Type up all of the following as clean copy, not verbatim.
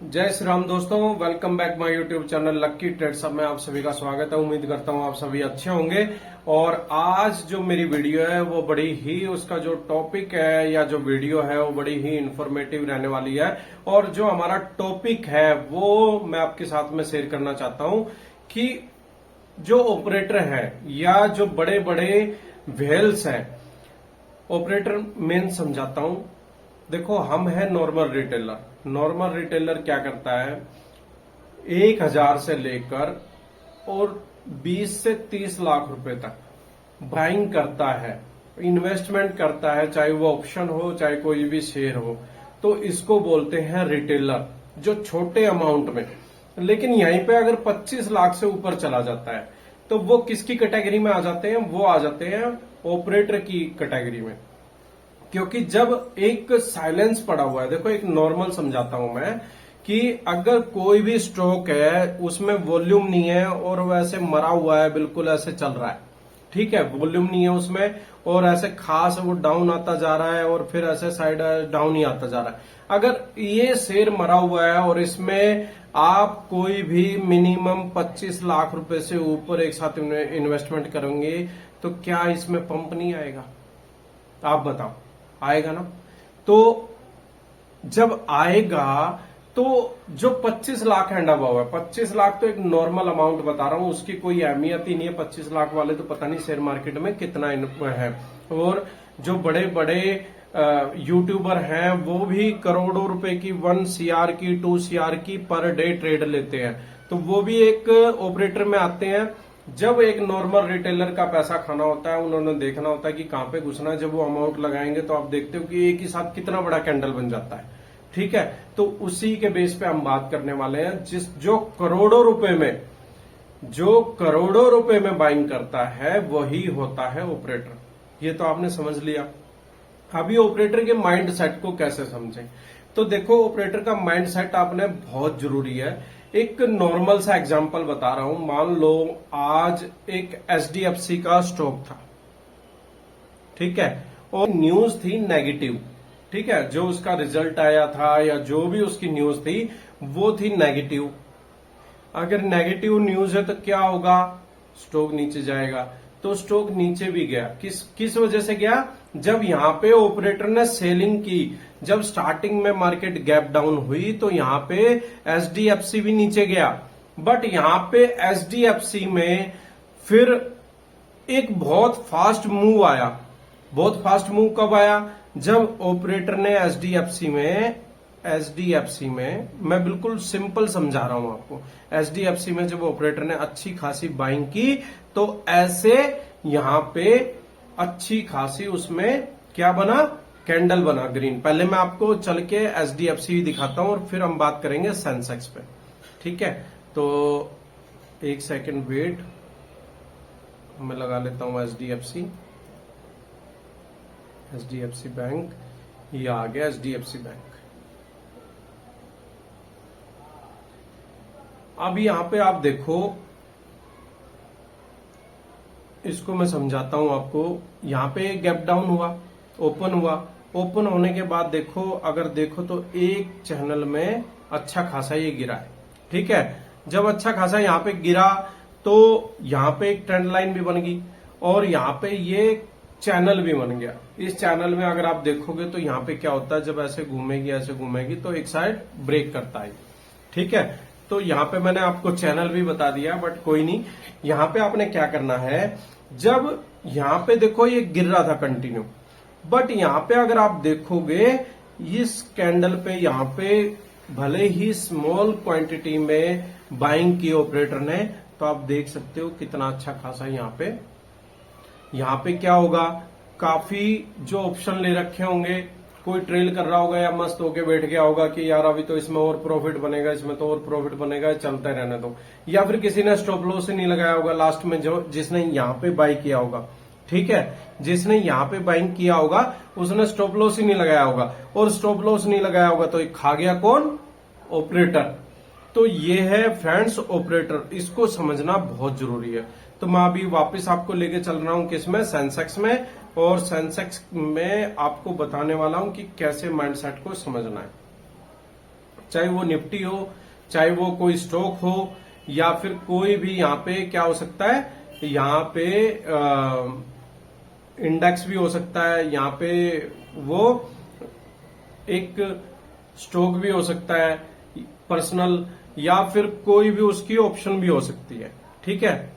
जय श्री राम दोस्तों, welcome back my YouTube channel Lucky Trades में आप सभी का स्वागत है। उम्मीद करता हूं आप सभी अच्छे होंगे। और आज जो मेरी वीडियो है वो बड़ी ही उसका जो टॉपिक है या जो वीडियो है वो बड़ी ही इंफॉर्मेटिव रहने वाली है। और जो हमारा टॉपिक है वो मैं आपके साथ में शेयर करना चाहता हूं कि जो ऑपरेटर है या जो बड़े बड़े व्हेल्स हैं, ऑपरेटर मेन समझाता हूं। देखो, हम है नॉर्मल रिटेलर। नॉर्मल रिटेलर क्या करता है, 1,000 से लेकर और 20 से 30 लाख रुपए तक बाइंग करता है, इन्वेस्टमेंट करता है, चाहे वो ऑप्शन हो चाहे कोई भी शेयर हो। तो इसको बोलते हैं रिटेलर, जो छोटे अमाउंट में। लेकिन यहीं पे अगर 25 लाख से ऊपर चला जाता है तो वो किसकी कैटेगरी में आ जाते हैं? वो आ जाते हैं ऑपरेटर की कैटेगरी में। क्योंकि जब एक साइलेंस पड़ा हुआ है, देखो एक नॉर्मल समझाता हूं मैं कि अगर कोई भी स्टॉक है उसमें वॉल्यूम नहीं है और वैसे मरा हुआ है, बिल्कुल ऐसे चल रहा है, ठीक है, वॉल्यूम नहीं है उसमें और ऐसे खास वो डाउन आता जा रहा है और फिर ऐसे साइड डाउन ही आता जा रहा है। अगर ये शेयर मरा हुआ है और इसमें आप कोई भी मिनिमम 25 लाख रुपए से ऊपर एक साथ इन्वेस्टमेंट करेंगे तो क्या इसमें पंप नहीं आएगा? आप बताओ, आएगा ना? तो जब आएगा तो जो 25 लाख हैंड अबाव है, 25 लाख तो एक नॉर्मल अमाउंट बता रहा हूं, उसकी कोई अहमियत ही नहीं है। 25 लाख वाले तो पता नहीं शेयर मार्केट में कितना है। और जो बड़े बड़े यूट्यूबर हैं वो भी करोड़ों रुपए की, 1 CR की, 2 CR की पर डे ट्रेड लेते हैं। तो वो भी एक ऑपरेटर में आते हैं। जब एक नॉर्मल रिटेलर का पैसा खाना होता है, उन्होंने देखना होता है कि कहां पे घुसना है। जब वो अमाउंट लगाएंगे तो आप देखते हो कि एक ही साथ कितना बड़ा कैंडल बन जाता है, ठीक है। तो उसी के बेस पे हम बात करने वाले हैं। जो करोड़ों रुपए में बाइंग करता है वही होता है ऑपरेटर। ये तो आपने समझ लिया। अभी ऑपरेटर के माइंड सेट को कैसे समझें? तो देखो, ऑपरेटर का माइंड सेट आपने बहुत जरूरी है। एक नॉर्मल सा एग्जांपल बता रहा हूं। मान लो आज एक HDFC का स्टॉक था, ठीक है, और न्यूज थी नेगेटिव, ठीक है। जो उसका रिजल्ट आया था या जो भी उसकी न्यूज थी वो थी नेगेटिव। अगर नेगेटिव न्यूज है तो क्या होगा? स्टॉक नीचे जाएगा। तो स्टॉक नीचे भी गया। किस वजह से गया? जब यहां पे ऑपरेटर ने सेलिंग की, जब स्टार्टिंग में मार्केट गैप डाउन हुई तो यहां पे HDFC भी नीचे गया। बट यहां पे HDFC में फिर एक बहुत फास्ट मूव आया। बहुत फास्ट मूव कब आया? जब ऑपरेटर ने एचडीएफसी में मैं बिल्कुल सिंपल समझा रहा हूं आपको। HDFC में जब ऑपरेटर ने अच्छी खासी बाइंग की तो ऐसे यहां पे अच्छी खासी उसमें क्या बना? कैंडल बना ग्रीन। पहले मैं आपको चल के HDFC दिखाता हूं और फिर हम बात करेंगे सेंसेक्स पे, ठीक है। तो एक सेकंड वेट, मैं लगा लेता हूं HDFC बैंक। ये आ गया HDFC बैंक। अब यहां पे आप देखो, इसको मैं समझाता हूं आपको। यहां पे गैप डाउन हुआ, ओपन हुआ। ओपन होने के बाद देखो, अगर देखो तो एक चैनल में अच्छा खासा ये गिरा है, ठीक है। जब अच्छा खासा यहां पे गिरा तो यहां पे एक ट्रेंड लाइन भी बन गई और यहां पे ये चैनल भी बन गया। इस चैनल में अगर आप देखोगे तो यहां पे क्या होता है, जब ऐसे घूमेगी तो एक साइड ब्रेक करता है, ठीक है। तो यहां पे मैंने आपको चैनल भी बता दिया, बट कोई नहीं। यहां पे आपने क्या करना है, जब यहां पे देखो ये गिर रहा था कंटिन्यू, बट यहां पे अगर आप देखोगे इस कैंडल पे यहां पे भले ही स्मॉल क्वांटिटी में बाइंग की ऑपरेटर ने, तो आप देख सकते हो कितना अच्छा खासा यहां पे क्या होगा, काफी जो ऑप्शन ले रखे होंगे, कोई ट्रेल कर रहा होगा या मस्त होके बैठ गया होगा कि यार अभी तो इसमें और प्रॉफिट बनेगा, इसमें तो और प्रॉफिट बनेगा, चलते रहने दो। या फिर किसी ने स्टॉप लॉस ही नहीं लगाया होगा लास्ट में, जो जिसने यहां पे बाई किया होगा, ठीक है, जिसने यहां पे बाइंग किया होगा उसने स्टॉप लॉस ही नहीं लगाया होगा। और स्टॉप लॉस नहीं लगाया होगा तो खा गया कौन? ऑपरेटर। तो ये है फ्रेंड्स ऑपरेटर, इसको समझना बहुत जरूरी है। तो मैं अभी वापस आपको लेके चल रहा हूं किसमें? सेंसेक्स में। और सेंसेक्स में आपको बताने वाला हूं कि कैसे माइंडसेट को समझना है। चाहे वो निफ्टी हो, चाहे वो कोई स्टॉक हो, या फिर कोई भी यहाँ पे क्या हो सकता है, यहाँ पे इंडेक्स भी हो सकता है, यहाँ पे वो एक स्टॉक भी हो सकता है पर्सनल, या फिर कोई भी उसकी ऑप्शन भी हो सकती है। ठीक है,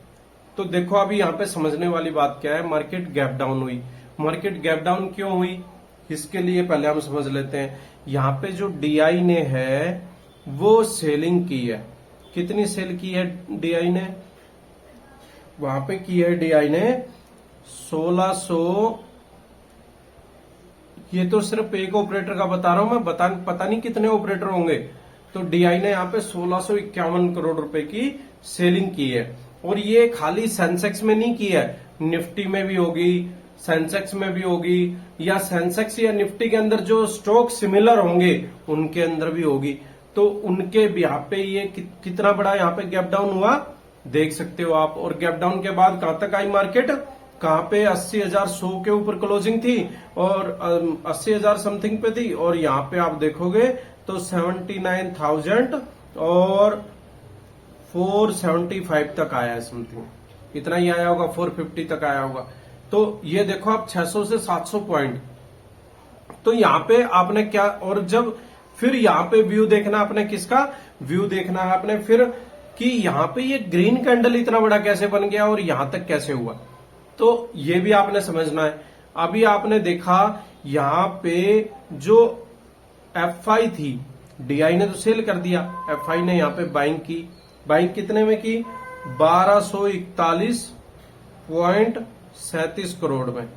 तो देखो अभी यहाँ पे समझने वाली बात क्या है, मार्केट गैप डाउन हुई। मार्केट गैप डाउन क्यों हुई, इसके लिए पहले हम समझ लेते हैं। यहाँ पे जो डीआई ने है वो सेलिंग की है। कितनी सेल की है डीआई ने, वहां पे की है डीआई ने 1600। ये तो सिर्फ एक ऑपरेटर का बता रहा हूं मैं, पता नहीं कितने ऑपरेटर होंगे। तो डीआई ने यहाँ पे 1651 करोड़ रुपए की सेलिंग की है। और ये खाली सेंसेक्स में नहीं की है, निफ्टी में भी होगी, सेंसेक्स में भी होगी, या सेंसेक्स या निफ्टी के अंदर जो स्टॉक सिमिलर होंगे उनके अंदर भी होगी। तो उनके भी यहाँ पे ये कितना बड़ा यहाँ पे गैप डाउन हुआ देख सकते हो आप। और गैप डाउन के बाद कहां तक आई मार्केट, कहां पे 80,100 के ऊपर क्लोजिंग थी और 80,000 समथिंग पे थी। और यहाँ पे आप देखोगे तो 79,000 और 475 तक आया है समथिंग, इतना ही आया होगा, 450 तक आया होगा। तो ये देखो आप 600 से 700 पॉइंट। तो यहाँ पे आपने क्या, और जब फिर यहाँ पे व्यू देखना आपने, किसका व्यू देखना है आपने फिर, कि यहाँ पे ये ग्रीन कैंडल इतना बड़ा कैसे बन गया और यहां तक कैसे हुआ, तो ये भी आपने समझना है। अभी आपने देखा यहाँ पे जो एफआई थी, डीआई ने तो सेल कर दिया, एफआई ने यहाँ पे बाइंग की। बाइंग कितने में की, 1241.37 करोड़ में।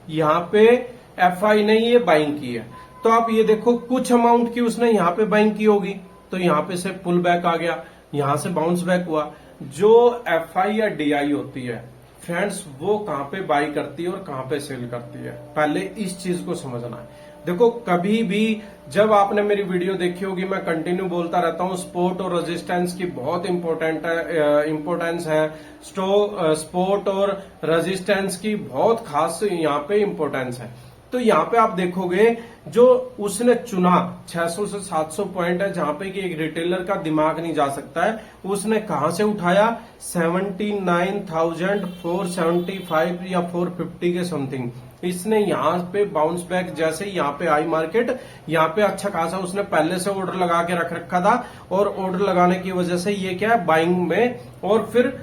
यहाँ पे एफआई ने ये बाइंग की है। तो आप ये देखो कुछ अमाउंट की उसने यहाँ पे बाइंग की होगी, तो यहाँ पे से पुल बैक आ गया, यहां से बाउंस बैक हुआ। जो एफआई या डीआई होती है फ्रेंड्स, वो कहां पे बाई करती है और कहां पे सेल करती है, पहले इस चीज को समझना है। देखो कभी भी जब आपने मेरी वीडियो देखी होगी, मैं कंटिन्यू बोलता रहता हूं, सपोर्ट और रेजिस्टेंस की बहुत इंपॉर्टेंस है। सपोर्ट और रेजिस्टेंस की बहुत खास यहाँ पे इंपॉर्टेंस है। तो यहाँ पे आप देखोगे जो उसने चुना 600 से 700 पॉइंट है, जहां पे कि एक रिटेलर का दिमाग नहीं जा सकता है। उसने कहां से उठाया, 79,475 या 450 के समथिंग। इसने यहाँ पे बाउंस बैक, जैसे यहाँ पे आई मार्केट, यहाँ पे अच्छा खासा उसने पहले से ऑर्डर लगा के रख रखा था, और ऑर्डर लगाने की वजह से ये क्या है, बाइंग में, और फिर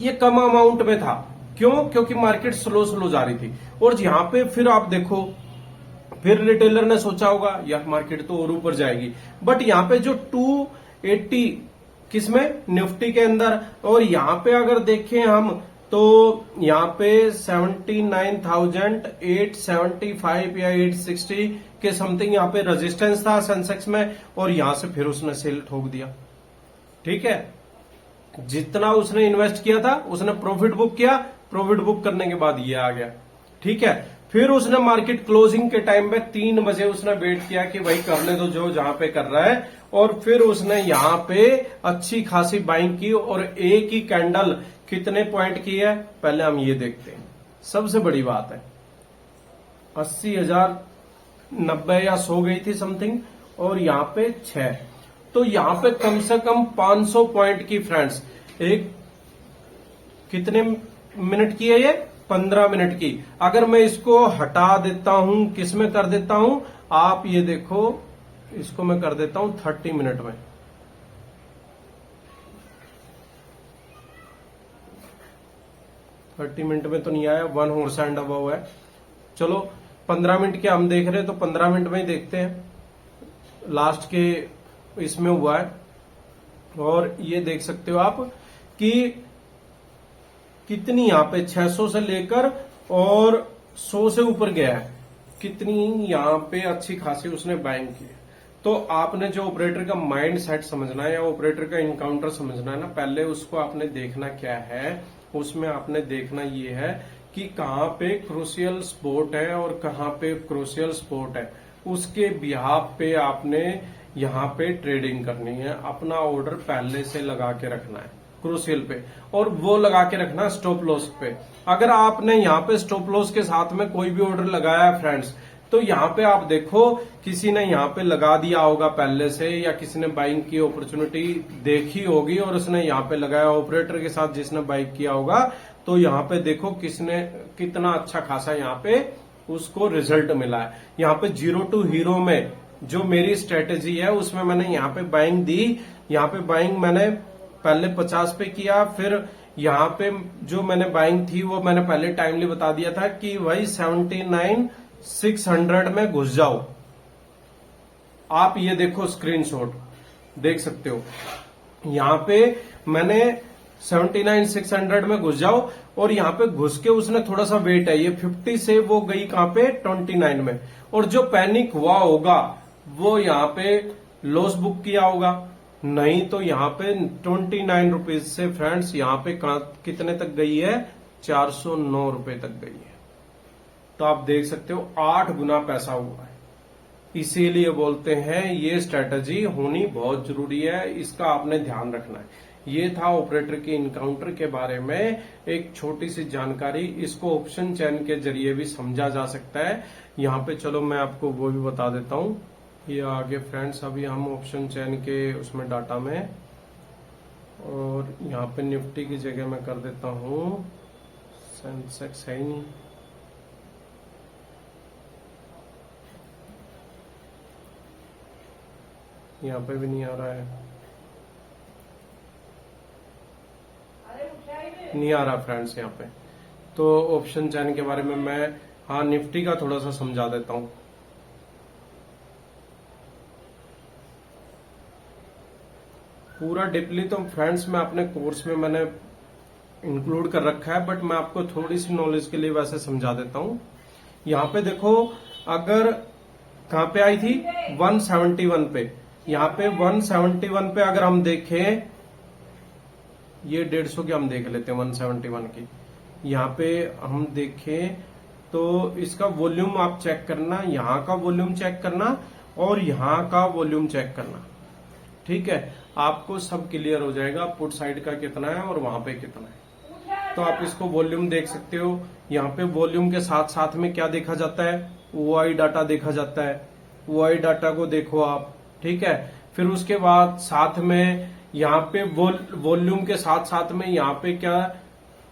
ये कम अमाउंट में था। क्यों, क्योंकि मार्केट स्लो जा रही थी। और यहाँ पे फिर आप देखो, फिर रिटेलर ने सोचा होगा यार मार्केट तो और ऊपर जाएगी, बट यहाँ पे जो 280 किसमें, निफ्टी के अंदर, और यहाँ पे अगर देखें हम तो यहाँ पे 79,875 या 860 के समथिंग यहाँ पे रेजिस्टेंस था सेंसेक्स में, और यहां से फिर उसने सेल ठोक दिया। ठीक है, जितना उसने इन्वेस्ट किया था उसने प्रॉफिट बुक किया, प्रॉफिट बुक करने के बाद ये आ गया। ठीक है, फिर उसने मार्केट क्लोजिंग के टाइम पे 3 बजे उसने वेट किया कि भाई करने दो जो जहां पे कर रहा है, और फिर उसने यहां पे अच्छी खासी बाइंग की, और एक ही कैंडल कितने पॉइंट की है पहले हम ये देखते हैं। सबसे बड़ी बात है 80,090 या 100 गई थी समथिंग, और यहां पे 6, तो यहां पे कम से कम 500 पॉइंट की फ्रेंड्स, एक कितने मिनट की है ये, 15 मिनट की। अगर मैं इसको हटा देता हूं, किसमें कर देता हूं, आप ये देखो, इसको मैं कर देता हूं 30 मिनट में। मिनट में तो नहीं आया, 1 हॉर्स एंड अबव है। चलो 15 मिनट के हम देख रहे हैं, तो 15 मिनट में ही देखते हैं, लास्ट के इसमें हुआ है। और ये देख सकते हो आप कि कितनी यहाँ पे 600 से लेकर और 100 से ऊपर गया है, कितनी यहाँ पे अच्छी खासी उसने बाइंग की है। तो आपने जो ऑपरेटर का माइंड सेट समझना है या ऑपरेटर का इनकाउंटर समझना है ना, पहले उसको आपने देखना क्या है, उसमें आपने देखना ये है कि कहाँ पे क्रूशियल स्पॉट है और कहाँ पे क्रूशियल स्पॉट है, उसके बिहाफ पे आपने यहाँ पे ट्रेडिंग करनी है। अपना ऑर्डर पहले से लगा के रखना है क्रूशियल पे, और वो लगा के रखना स्टॉप लॉस पे। अगर आपने यहाँ पे स्टॉप लॉस के साथ में कोई भी ऑर्डर लगाया है फ्रेंड्स, तो यहाँ पे आप देखो किसी ने यहाँ पे लगा दिया होगा पहले से, या किसी ने बाइंग की अपॉर्चुनिटी देखी होगी और उसने यहाँ पे लगाया, ऑपरेटर के साथ जिसने बाइक किया होगा। तो यहाँ पे देखो किसने कितना अच्छा खासा यहाँ पे उसको रिजल्ट मिला है। यहाँ पे 0 to हीरो में जो मेरी स्ट्रेटेजी है उसमें मैंने यहाँ पे बाइंग दी। यहाँ पे बाइंग मैंने पहले 50 पे किया, फिर यहाँ पे जो मैंने बाइंग थी वो मैंने पहले टाइमली बता दिया था कि भाई 79,600 में घुस जाओ। आप ये देखो स्क्रीनशॉट देख सकते हो, यहाँ पे मैंने 79,600 में घुस जाओ, और यहाँ पे घुस के उसने थोड़ा सा वेट है, ये 50 से वो गई कहां पे 29 में। और जो पैनिक हुआ होगा वो यहाँ पे लॉस बुक किया होगा, नहीं तो यहाँ पे 29 रुपीज से फ्रेंड्स यहाँ पे कितने तक गई है, 409 रुपए तक गई है। तो आप देख सकते हो 8 गुना पैसा हुआ है। इसीलिए बोलते हैं ये स्ट्रेटजी होनी बहुत जरूरी है, इसका आपने ध्यान रखना है। ये था ऑपरेटर के इनकाउंटर के बारे में एक छोटी सी जानकारी। इसको ऑप्शन चेन के जरिए भी समझा जा सकता है। यहाँ पे चलो मैं आपको वो भी बता देता हूँ। ये आगे फ्रेंड्स अभी हम ऑप्शन चेन के उसमें डाटा में, और यहाँ पे निफ्टी की जगह मैं कर देता हूँ सेंसेक्स, है ही नहीं, यहाँ पे भी नहीं आ रहा है, नहीं आ रहा फ्रेंड्स यहाँ पे। तो ऑप्शन चेन के बारे में मैं हाँ निफ्टी का थोड़ा सा समझा देता हूँ। पूरा डीपली तो फ्रेंड्स मैं अपने कोर्स में मैंने इंक्लूड कर रखा है, बट मैं आपको थोड़ी सी नॉलेज के लिए वैसे समझा देता हूँ। यहाँ पे देखो, अगर कहां पे आई थी 171 पे, यहाँ पे 171 पे अगर हम देखें, ये 150 की हम देख लेते हैं 171 की। यहाँ पे हम देखें तो इसका वॉल्यूम आप चेक करना, यहाँ का वॉल्यूम चेक करना और यहाँ का वॉल्यूम चेक करना, ठीक है। आपको सब क्लियर हो जाएगा पुट साइड का कितना है और वहां पे कितना है। तो आप इसको वॉल्यूम देख सकते हो। यहाँ पे वॉल्यूम के साथ साथ में क्या देखा जाता है, ओआई डाटा देखा जाता है। ओआई डाटा को देखो आप, ठीक है। फिर उसके बाद साथ में यहाँ पे वॉल्यूम के साथ साथ में यहाँ पे क्या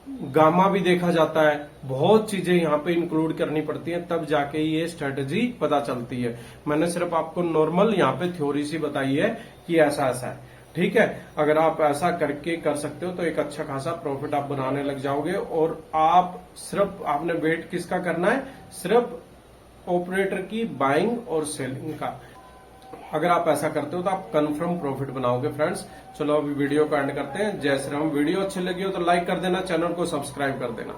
गामा भी देखा जाता है। बहुत चीजें यहाँ पे इंक्लूड करनी पड़ती हैं, तब जाके ये स्ट्रेटजी पता चलती है। मैंने सिर्फ आपको नॉर्मल यहाँ पे थ्योरी सी बताई है कि ऐसा ऐसा है, ठीक है। अगर आप ऐसा करके कर सकते हो तो एक अच्छा खासा प्रॉफिट आप बनाने लग जाओगे। और आप सिर्फ आपने वेट किसका करना है, सिर्फ ऑपरेटर की बाइंग और सेलिंग का। अगर आप ऐसा करते हो तो आप कंफर्म प्रॉफिट बनाओगे फ्रेंड्स। चलो अभी वीडियो को एंड करते हैं। जय श्री राम। वीडियो अच्छी लगी हो तो लाइक कर देना, चैनल को सब्सक्राइब कर देना।